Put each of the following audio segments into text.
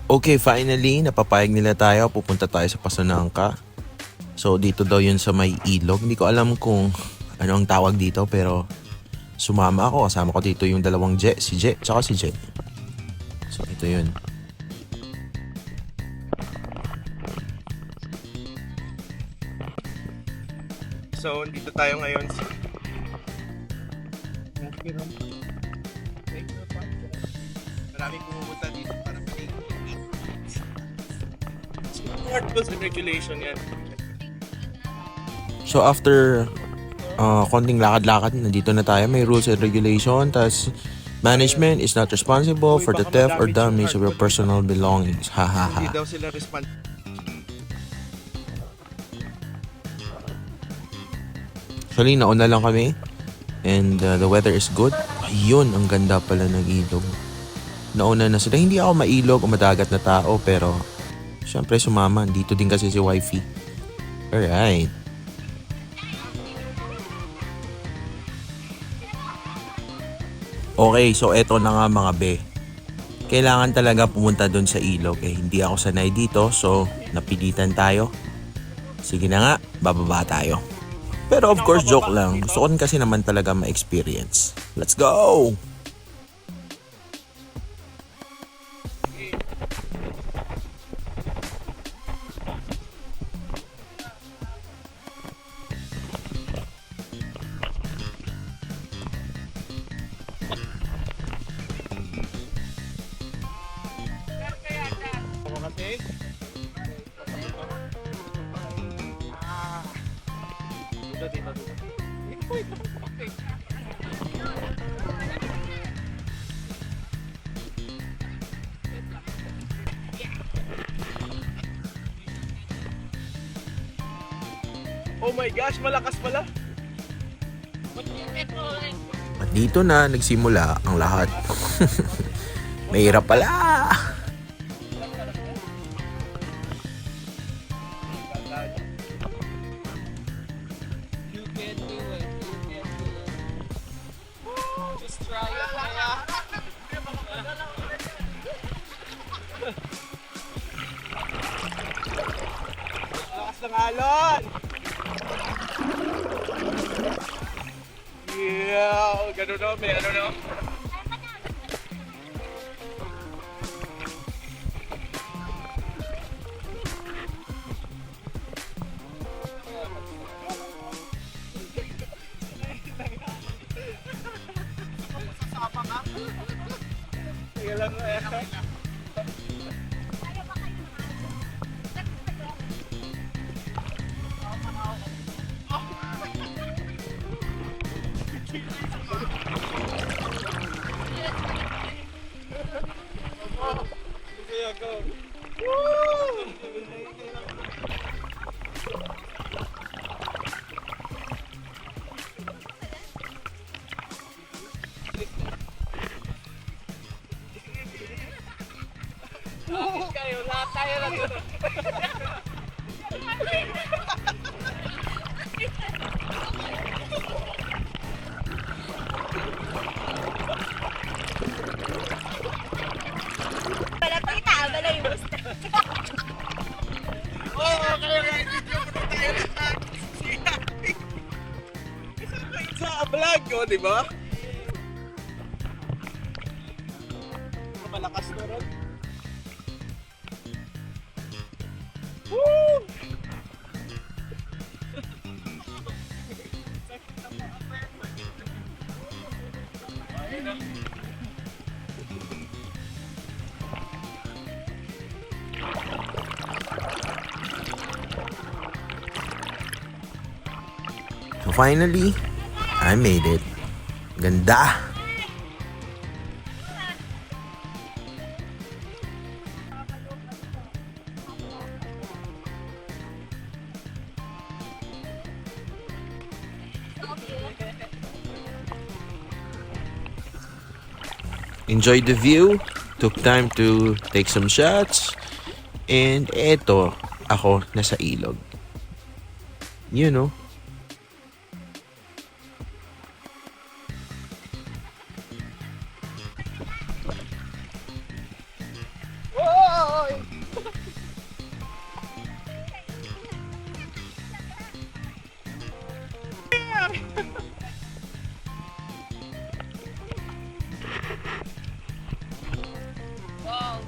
Okay, finally, napapayag nila tayo. Pupunta tayo sa Pasunangka. So, dito daw yun sa may ilog. Hindi ko alam kung ano ang tawag dito, pero sumama ako. Kasama ko dito yung dalawang Je. Si Je, tsaka si Je. So, ito yun. So, dito tayo ngayon sa maraming pumupunta dito para maligo. Smart rules and regulation yan. So, after konting lakad-lakad, nandito na tayo. May rules and regulation. Tapos, management is not responsible for the theft or damage of your personal belongings. Ha ha ha. Hindi daw sila respond. Actually, nauna lang kami. And the weather is good. Ayun, ang ganda pala ng ilog. Nauna na sila. Hindi ako mailog o madagat na tao, pero syempre sumama. Dito din kasi si wifey. Alright. Okay, so eto na nga mga be. Kailangan talaga pumunta doon sa ilog. Hindi ako sanay dito, so napilitan tayo. Sige na nga, bababa tayo. Pero of course, joke lang. Gusto ko kasi naman talaga ma-experience. Let's go! Oh my gosh, malakas pala. At dito na nagsimula ang lahat. Mahirap pala! You can do it. You can do it. Just try it. Lakas ng alon. Yeah, ganun no, may ano no. Sige lang eh. Kayo, lahat tayo na dito. Malapita, wala yung gusto. Oh, kaya nga, video ko na tayo lahat. Sa vlog ko, di ba? Malakas na ron. Woo! So finally, I made it. Ganda! Enjoyed the view, took time to take some shots, and eto, ako nasa ilog. You know. Whoa! Wow.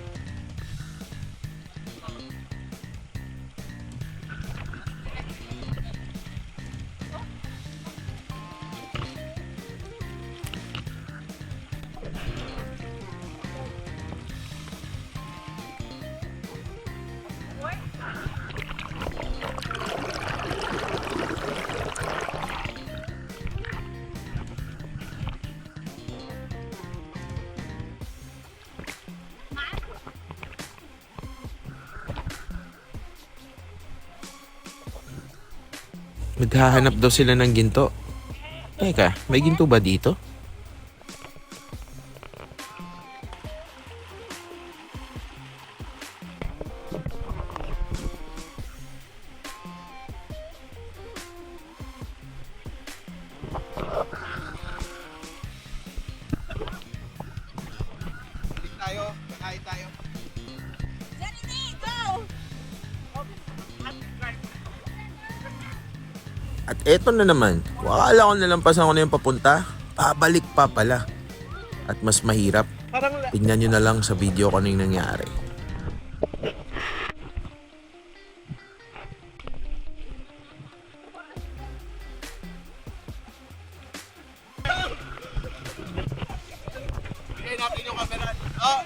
Maghahanap daw sila ng ginto. Teka, may ginto ba dito? Balik tayo, kakain tayo. Johnny, go! At eto na naman, wakala ko nalampasan ko na yung papunta, pabalik pa pala. At mas mahirap, Parang tingnan nyo na lang sa video kung ano yung nangyari. bigay natin yung camera. Oh!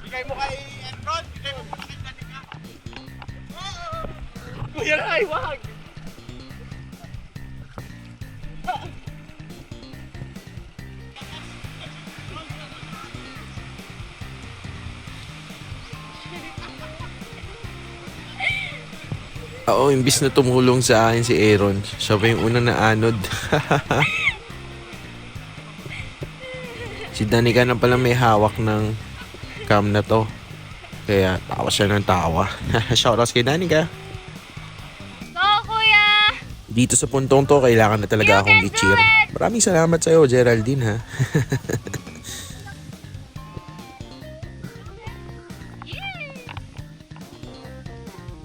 Bigay mo kay Enron, bigay mo kay Danica. Kuya Ray, wag! Oo, imbis na tumulong sa akin si Aaron, siya pa yung unang naanod. Si Danica na pala may hawak ng cam na to. Kaya tawa siya ng tawa. Shoutouts kay Danica. Go, kuya! Dito sa puntong to, kailangan na talaga akong i-cheer. Maraming salamat sa'yo, Geraldine, ha?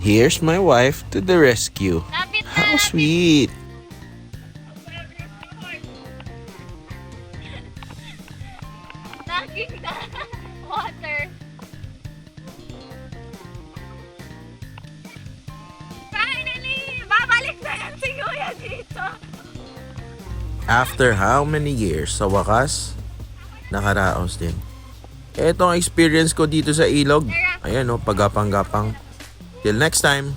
Here's my wife to the rescue. Lapit na! How sweet! Naging na! Water! Finally! Babalik na yan si kuya dito! After how many years, sa wakas, nakaraos din. Ito ang experience ko dito sa ilog. Ayan o, pagapang-gapang. Till next time.